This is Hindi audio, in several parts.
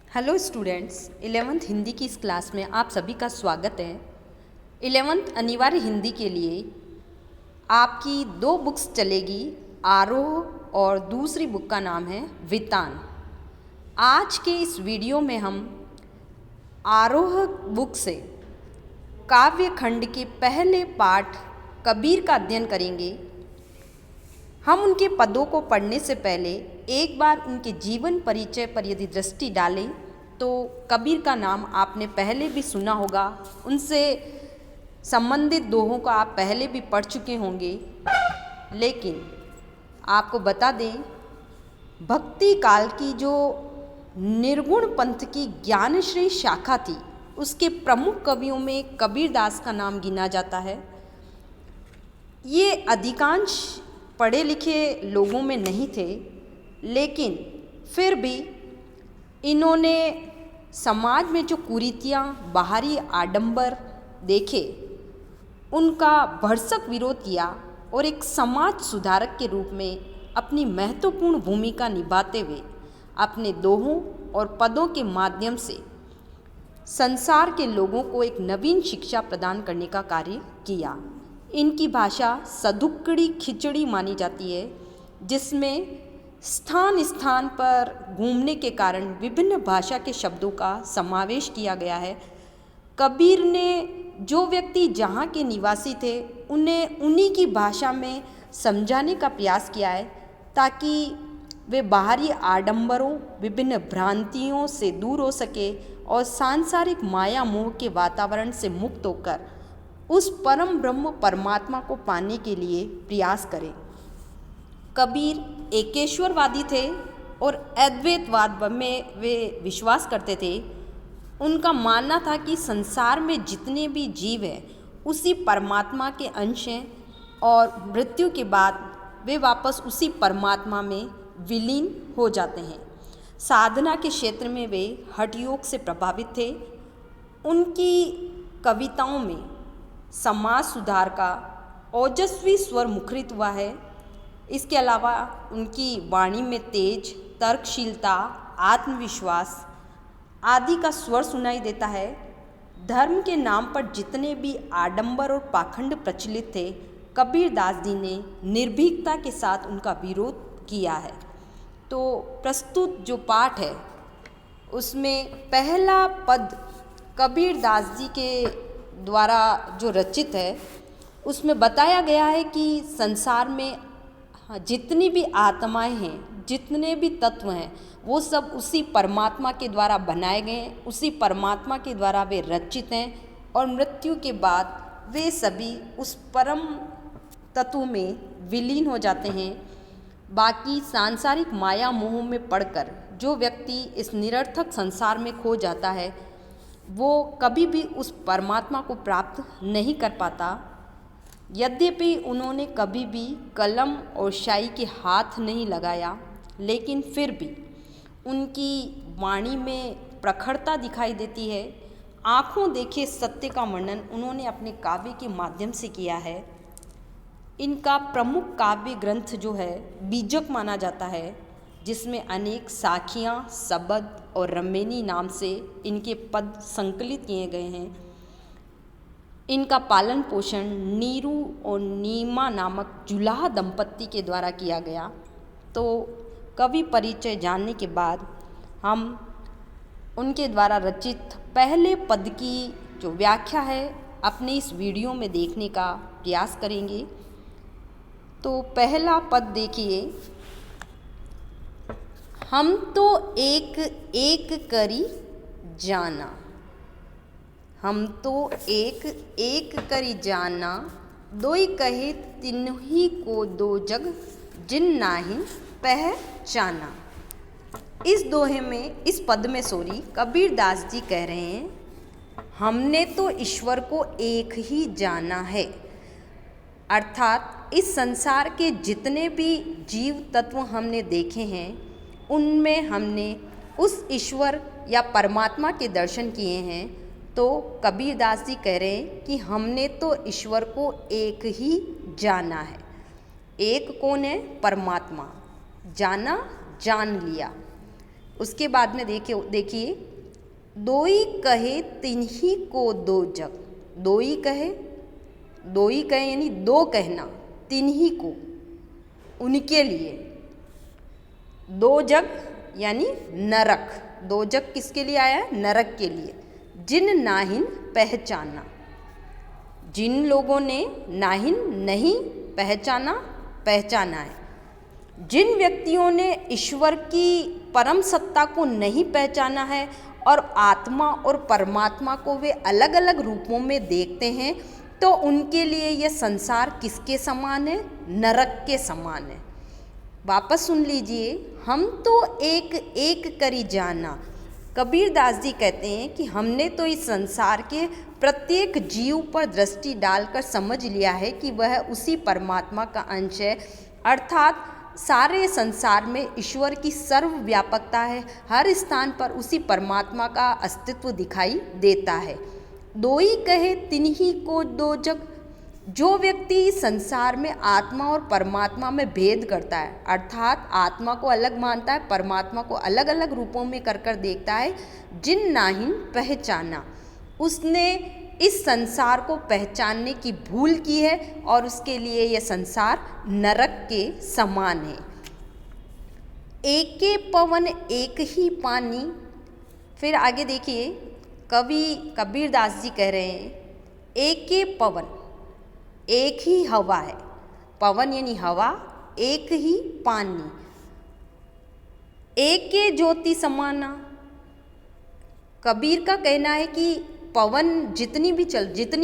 हेलो स्टूडेंट्स, 11th हिंदी की इस क्लास में आप सभी का स्वागत है। 11th अनिवार्य हिंदी के लिए आपकी दो बुक्स चलेगी, आरोह और दूसरी बुक का नाम है वितान। आज के इस वीडियो में हम आरोह बुक से काव्य खंड के पहले पाठ कबीर का अध्ययन करेंगे। हम उनके पदों को पढ़ने से पहले एक बार उनके जीवन परिचय पर यदि दृष्टि डालें तो कबीर का नाम आपने पहले भी सुना होगा, उनसे संबंधित दोहों को आप पहले भी पढ़ चुके होंगे। लेकिन आपको बता दें, भक्ति काल की जो निर्गुण पंथ की ज्ञानश्री शाखा थी, उसके प्रमुख कवियों में कबीर दास का नाम गिना जाता है। ये अधिकांश पढ़े लिखे लोगों में नहीं थे, लेकिन फिर भी इन्होंने समाज में जो कुरीतियाँ, बाहरी आडंबर देखे, उनका भरसक विरोध किया और एक समाज सुधारक के रूप में अपनी महत्वपूर्ण भूमिका निभाते हुए अपने दोहों और पदों के माध्यम से संसार के लोगों को एक नवीन शिक्षा प्रदान करने का कार्य किया। इनकी भाषा सदुक्कड़ी खिचड़ी मानी जाती है, जिसमें स्थान स्थान पर घूमने के कारण विभिन्न भाषा के शब्दों का समावेश किया गया है। कबीर ने जो व्यक्ति जहाँ के निवासी थे उन्हें उन्हीं की भाषा में समझाने का प्रयास किया है, ताकि वे बाहरी आडंबरों, विभिन्न भ्रांतियों से दूर हो सके और सांसारिक माया मोह के वातावरण से मुक्त होकर उस परम ब्रह्म परमात्मा को पाने के लिए प्रयास करें। कबीर एकेश्वरवादी थे और अद्वैतवाद में वे विश्वास करते थे। उनका मानना था कि संसार में जितने भी जीव हैं उसी परमात्मा के अंश हैं और मृत्यु के बाद वे वापस उसी परमात्मा में विलीन हो जाते हैं। साधना के क्षेत्र में वे हठ योग से प्रभावित थे। उनकी कविताओं में समाज सुधार का ओजस्वी स्वर मुखरित हुआ है। इसके अलावा उनकी वाणी में तेज, तर्कशीलता, आत्मविश्वास आदि का स्वर सुनाई देता है। धर्म के नाम पर जितने भी आडंबर और पाखंड प्रचलित थे, कबीर दास जी ने निर्भीकता के साथ उनका विरोध किया है। तो प्रस्तुत जो पाठ है उसमें पहला पद कबीर दास जी के द्वारा जो रचित है, उसमें बताया गया है कि संसार में जितनी भी आत्माएं हैं, जितने भी तत्व हैं, वो सब उसी परमात्मा के द्वारा बनाए गए हैं, उसी परमात्मा के द्वारा वे रचित हैं और मृत्यु के बाद वे सभी उस परम तत्व में विलीन हो जाते हैं। बाकी सांसारिक माया मोह में पड़कर जो व्यक्ति इस निरर्थक संसार में खो जाता है, वो कभी भी उस परमात्मा को प्राप्त नहीं कर पाता। यद्यपि उन्होंने कभी भी कलम और स्याही के हाथ नहीं लगाया, लेकिन फिर भी उनकी वाणी में प्रखरता दिखाई देती है। आँखों देखे सत्य का वर्णन उन्होंने अपने काव्य के माध्यम से किया है। इनका प्रमुख काव्य ग्रंथ जो है बीजक माना जाता है, जिसमें अनेक साखियाँ, शबद और रमेनी नाम से इनके पद संकलित किए गए हैं। इनका पालन पोषण नीरू और नीमा नामक जुलाहा दंपत्ति के द्वारा किया गया। तो कवि परिचय जानने के बाद हम उनके द्वारा रचित पहले पद की जो व्याख्या है अपने इस वीडियो में देखने का प्रयास करेंगे। तो पहला पद देखिए, हम तो एक एक करी जाना। हम तो एक एक करी जाना, दोई कहे तिन्ही को दो जग, जिन नाहिन पहचाना। इस दोहे में, इस पद में कबीर दास जी कह रहे हैं, हमने तो ईश्वर को एक ही जाना है। अर्थात इस संसार के जितने भी जीव तत्व हमने देखे हैं, उनमें हमने उस ईश्वर या परमात्मा के दर्शन किए हैं। तो कबीर दास जी कह रहे हैं कि हमने तो ईश्वर को एक ही जाना है। एक कौन है? परमात्मा। जाना, जान लिया। उसके बाद में देखिए, दोई कहे तिन्ही को दो जग। दोई कहे यानी दो कहना, तिन्ही को उनके लिए, दो जग यानी नरक। दो जग किसके लिए आया है? नरक के लिए। जिन नाहिन पहचाना, जिन लोगों ने नाहिन नहीं पहचाना है। जिन व्यक्तियों ने ईश्वर की परम सत्ता को नहीं पहचाना है और आत्मा और परमात्मा को वे अलग अलग रूपों में देखते हैं, तो उनके लिए यह संसार किसके समान है? नरक के समान है। वापस सुन लीजिए, हम तो एक एक करी जाना। कबीर दास जी कहते हैं कि हमने तो इस संसार के प्रत्येक जीव पर दृष्टि डालकर समझ लिया है कि वह उसी परमात्मा का अंश है, अर्थात सारे संसार में ईश्वर की सर्वव्यापकता है। हर स्थान पर उसी परमात्मा का अस्तित्व दिखाई देता है। दोई कहे तिन्ही को दो जग। जो व्यक्ति संसार में आत्मा और परमात्मा में भेद करता है, अर्थात आत्मा को अलग मानता है, परमात्मा को अलग अलग रूपों में कर देखता है, जिन नाहिन पहचाना, उसने इस संसार को पहचानने की भूल की है और उसके लिए यह संसार नरक के समान है। एके पवन एक ही पानी। फिर आगे देखिए, कबीर दास जी कह रहे हैं, एके पवन, एक ही हवा है। पवन यानी हवा, एक ही पानी। एके ज्योति समाना। कबीर का कहना है कि पवन जितनी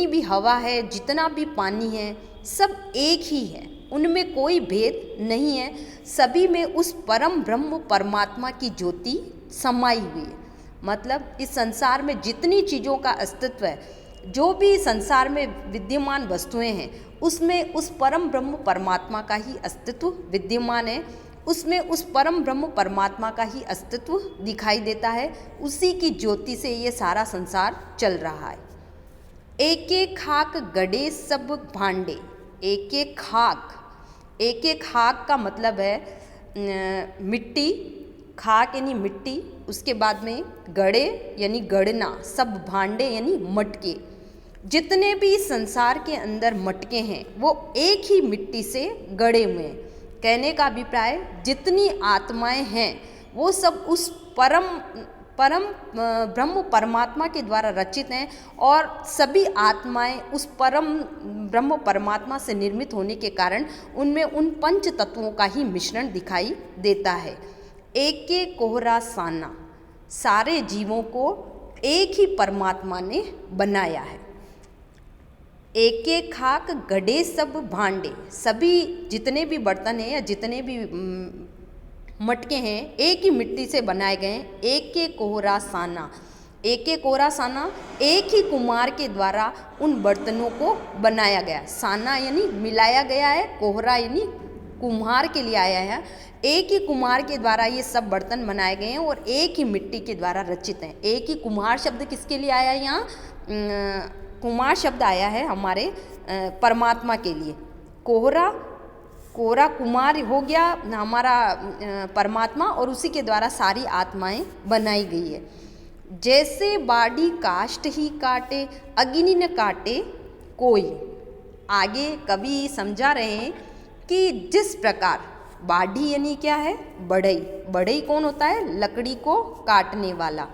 भी हवा है, जितना भी पानी है, सब एक ही है, उनमें कोई भेद नहीं है। सभी में उस परम ब्रह्म परमात्मा की ज्योति समाई हुई है। मतलब इस संसार में जितनी चीज़ों का अस्तित्व है, जो भी संसार में विद्यमान वस्तुएं हैं, उसमें उस परम ब्रह्म परमात्मा का ही अस्तित्व विद्यमान है। उसमें उस परम ब्रह्म परमात्मा का ही अस्तित्व दिखाई देता है। उसी की ज्योति से ये सारा संसार चल रहा है। एक एक खाक गड़े सब भांडे। एक एक खाक का मतलब है मिट्टी, खाक यानी मिट्टी, उसके बाद में गड़े यानी गड़ना, सब भांडे यानी मटके। जितने भी संसार के अंदर मटके हैं वो एक ही मिट्टी से गड़े हुए हैं। कहने का अभिप्राय, जितनी आत्माएं हैं वो सब उस परम ब्रह्म परमात्मा के द्वारा रचित हैं और सभी आत्माएं उस परम ब्रह्म परमात्मा से निर्मित होने के कारण उनमें उन पंच तत्वों का ही मिश्रण दिखाई देता है। एक के कोहरा साना, सारे जीवों को एक ही परमात्मा ने बनाया है। एक एक खाक गड़े सब भांडे, सभी जितने भी बर्तन हैं या जितने भी मटके हैं एक ही मिट्टी से बनाए गए हैं। एक के कोहरा साना, एक एक कोहरा साना, एक ही कुम्हार के द्वारा उन बर्तनों को बनाया गया। साना यानी मिलाया गया है, कोहरा यानी कुम्हार के लिए आया है। एक ही कुम्हार के द्वारा ये सब बर्तन बनाए गए हैं और एक ही मिट्टी के द्वारा रचित हैं। एक ही कुम्हार शब्द किसके लिए आया है? यहाँ कुमार शब्द आया है हमारे परमात्मा के लिए। कोहरा कुमार हो गया हमारा परमात्मा और उसी के द्वारा सारी आत्माएं बनाई गई है। जैसे बाड़ी काष्ठ ही काटे, अग्नि न काटे कोई। आगे कवि समझा रहे हैं कि जिस प्रकार बाड़ी यानी क्या है? बढ़ई। बढ़ई कौन होता है? लकड़ी को काटने वाला।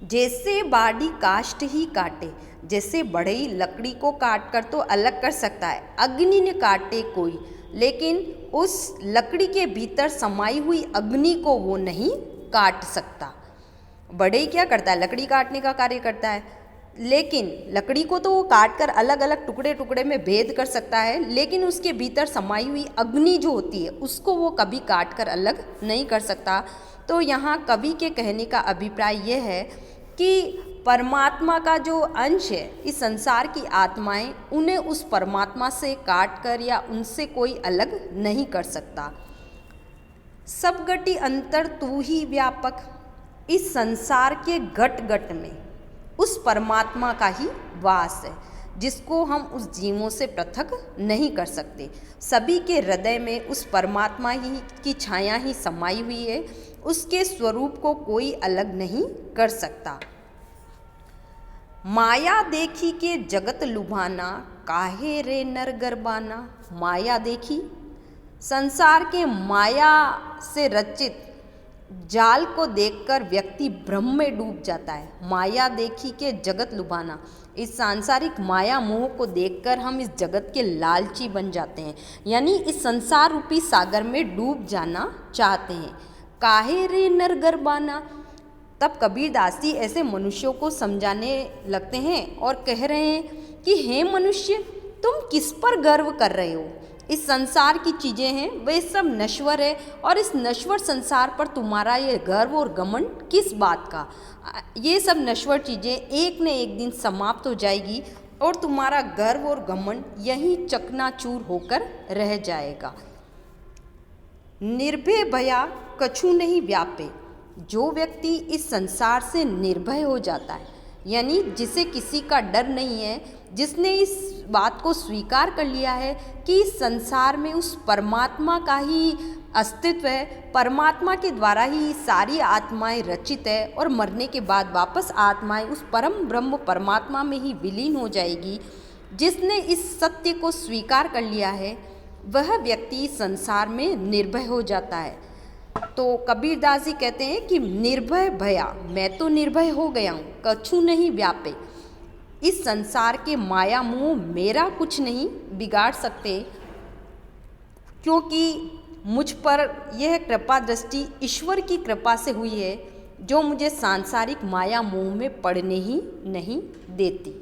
जैसे बाड़ी काष्ठ ही काटे, जैसे बढ़ई लकड़ी को काट कर तो अलग कर सकता है, अग्नि ने काटे कोई, लेकिन उस लकड़ी के भीतर समाई हुई अग्नि को वो नहीं काट सकता। बढ़ई क्या करता है? लकड़ी काटने का कार्य करता है, लेकिन लकड़ी को तो वो काट कर अलग अलग टुकड़े टुकड़े में भेद कर सकता है, लेकिन उसके भीतर समाई हुई अग्नि जो होती है उसको वो कभी काट कर अलग नहीं कर सकता। तो यहाँ कवि के कहने का अभिप्राय यह है कि परमात्मा का जो अंश है, इस संसार की आत्माएं, उन्हें उस परमात्मा से काट कर या उनसे कोई अलग नहीं कर सकता। सब गति अंतर तू ही व्यापक। इस संसार के घट घट में उस परमात्मा का ही वास है। जिसको हम उस जीवों से पृथक नहीं कर सकते। सभी के हृदय में उस परमात्मा ही की छाया ही समाई हुई है, उसके स्वरूप को कोई अलग नहीं कर सकता। माया देखी के जगत लुभाना, काहे रे नर गरबाना। माया देखी, संसार के माया से रचित जाल को देखकर व्यक्ति भ्रम में डूब जाता है। माया देखी के जगत लुभाना, इस सांसारिक माया मोह को देखकर हम इस जगत के लालची बन जाते हैं, यानी इस संसार रूपी सागर में डूब जाना चाहते हैं। काहे रे नर गरबाना, तब कबीरदास जी ऐसे मनुष्यों को समझाने लगते हैं और कह रहे हैं कि हे मनुष्य, तुम किस पर गर्व कर रहे हो। इस संसार की चीज़ें हैं वे सब नश्वर है, और इस नश्वर संसार पर तुम्हारा ये गर्व और घमंड किस बात का। ये सब नश्वर चीज़ें एक न एक दिन समाप्त हो जाएगी और तुम्हारा गर्व और घमंड यहीं चकनाचूर होकर रह जाएगा। निर्भय भया कछु नहीं व्यापे, जो व्यक्ति इस संसार से निर्भय हो जाता है, यानी जिसे किसी का डर नहीं है, जिसने इस बात को स्वीकार कर लिया है कि इस संसार में उस परमात्मा का ही अस्तित्व है, परमात्मा के द्वारा ही सारी आत्माएं रचित है और मरने के बाद वापस आत्माएं उस परम ब्रह्म परमात्मा में ही विलीन हो जाएगी। जिसने इस सत्य को स्वीकार कर लिया है वह व्यक्ति संसार में निर्भय हो जाता है। तो कबीरदास जी कहते हैं कि निर्भय भया, मैं तो निर्भय हो गया हूँ, कछु नहीं व्यापे। इस संसार के माया मोह मेरा कुछ नहीं बिगाड़ सकते, क्योंकि मुझ पर यह कृपा दृष्टि ईश्वर की कृपा से हुई है, जो मुझे सांसारिक माया मोह में पड़ने ही नहीं देती।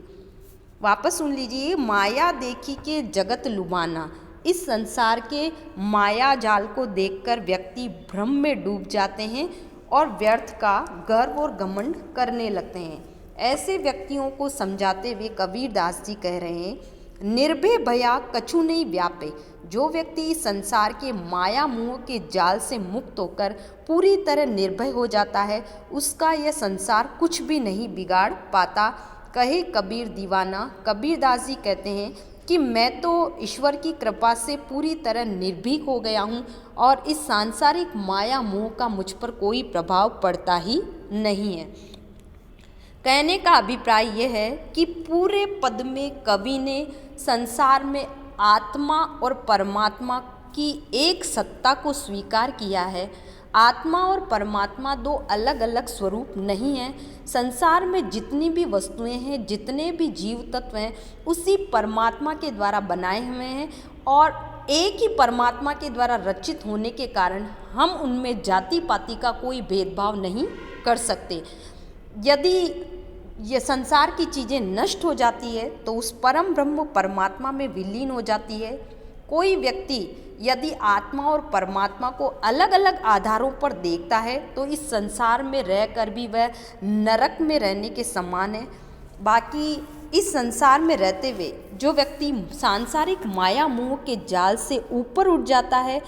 वापस सुन लीजिए, माया देखी के जगत लुभाना, इस संसार के माया जाल को देखकर व्यक्ति भ्रम में डूब जाते हैं और व्यर्थ का गर्व और घमंड करने लगते हैं। ऐसे व्यक्तियों को समझाते हुए कबीरदास जी कह रहे हैं, निर्भय भया कछु नहीं व्यापे। जो व्यक्ति इस संसार के माया मोह के जाल से मुक्त होकर पूरी तरह निर्भय हो जाता है, उसका यह संसार कुछ भी नहीं बिगाड़ पाता। कहे कबीर दीवाना, कबीरदास जी कहते हैं कि मैं तो ईश्वर की कृपा से पूरी तरह निर्भीक हो गया हूँ और इस सांसारिक माया मोह का मुझ पर कोई प्रभाव पड़ता ही नहीं है। कहने का अभिप्राय यह है कि पूरे पद में कवि ने संसार में आत्मा और परमात्मा की एक सत्ता को स्वीकार किया है। आत्मा और परमात्मा दो अलग अलग स्वरूप नहीं हैं। संसार में जितनी भी वस्तुएं हैं, जितने भी जीव तत्व हैं, उसी परमात्मा के द्वारा बनाए हुए हैं और एक ही परमात्मा के द्वारा रचित होने के कारण हम उनमें जाति पाति का कोई भेदभाव नहीं कर सकते। यदि ये संसार की चीज़ें नष्ट हो जाती है तो उस परम ब्रह्म परमात्मा में विलीन हो जाती है। कोई व्यक्ति यदि आत्मा और परमात्मा को अलग अलग आधारों पर देखता है तो इस संसार में रहकर भी वह नरक में रहने के समान है। बाकी इस संसार में रहते हुए जो व्यक्ति सांसारिक माया मोह के जाल से ऊपर उठ जाता है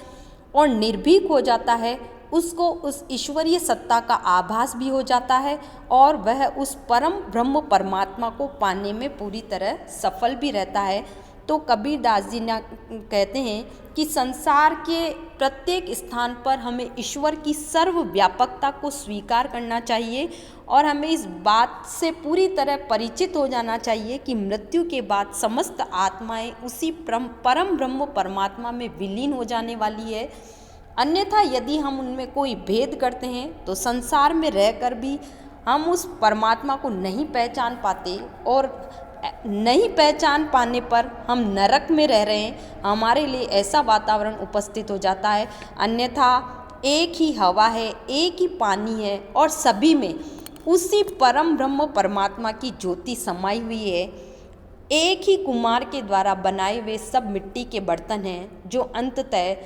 और निर्भीक हो जाता है, उसको उस ईश्वरीय सत्ता का आभास भी हो जाता है और वह उस परम ब्रह्म परमात्मा को पाने में पूरी तरह सफल भी रहता है। तो कबीरदास जी कहते हैं कि संसार के प्रत्येक स्थान पर हमें ईश्वर की सर्वव्यापकता को स्वीकार करना चाहिए और हमें इस बात से पूरी तरह परिचित हो जाना चाहिए कि मृत्यु के बाद समस्त आत्माएं उसी परम ब्रह्म परमात्मा में विलीन हो जाने वाली है। अन्यथा यदि हम उनमें कोई भेद करते हैं तो संसार में रहकर भी हम उस परमात्मा को नहीं पहचान पाते और नहीं पहचान पाने पर हम नरक में रह रहे हैं, हमारे लिए ऐसा वातावरण उपस्थित हो जाता है। अन्यथा एक ही हवा है, एक ही पानी है और सभी में उसी परम ब्रह्म परमात्मा की ज्योति समाई हुई है। एक ही कुम्हार के द्वारा बनाए हुए सब मिट्टी के बर्तन हैं जो अंततः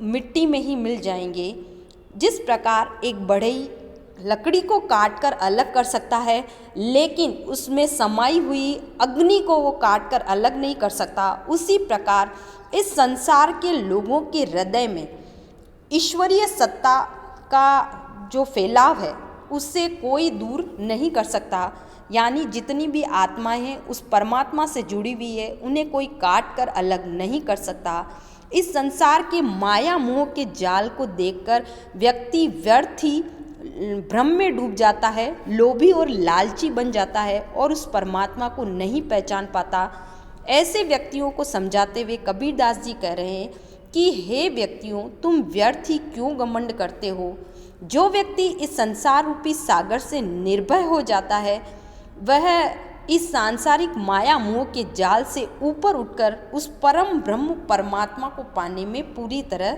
मिट्टी में ही मिल जाएंगे। जिस प्रकार एक बढ़ई लकड़ी को काटकर अलग कर सकता है लेकिन उसमें समाई हुई अग्नि को वो काटकर अलग नहीं कर सकता, उसी प्रकार इस संसार के लोगों के हृदय में ईश्वरीय सत्ता का जो फैलाव है उससे कोई दूर नहीं कर सकता। यानी जितनी भी आत्माएं हैं उस परमात्मा से जुड़ी हुई है, उन्हें कोई काट कर अलग नहीं कर सकता। इस संसार के माया मोह के जाल को देखकर व्यक्ति व्यर्थ ही भ्रम में डूब जाता है, लोभी और लालची बन जाता है और उस परमात्मा को नहीं पहचान पाता। ऐसे व्यक्तियों को समझाते हुए कबीरदास जी कह रहे हैं कि हे व्यक्तियों, तुम व्यर्थ ही क्यों घमंड करते हो। जो व्यक्ति इस संसार रूपी सागर से निर्भय हो जाता है वह इस सांसारिक माया मोह के जाल से ऊपर उठकर उस परम ब्रह्म परमात्मा को पाने में पूरी तरह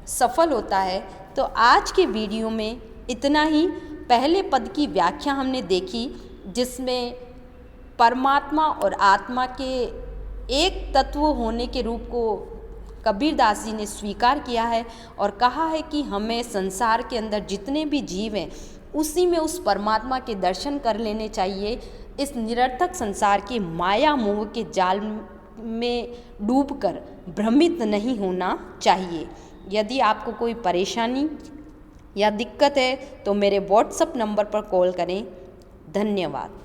सफल होता है। तो आज के वीडियो में इतना ही। पहले पद की व्याख्या हमने देखी जिसमें परमात्मा और आत्मा के एक तत्व होने के रूप को कबीरदास जी ने स्वीकार किया है और कहा है कि हमें संसार के अंदर जितने भी जीव हैं उसी में उस परमात्मा के दर्शन कर लेने चाहिए। इस निरर्थक संसार के माया मोह के जाल में डूबकर भ्रमित नहीं होना चाहिए। यदि आपको कोई परेशानी या दिक्कत है तो मेरे व्हाट्सएप नंबर पर कॉल करें। धन्यवाद।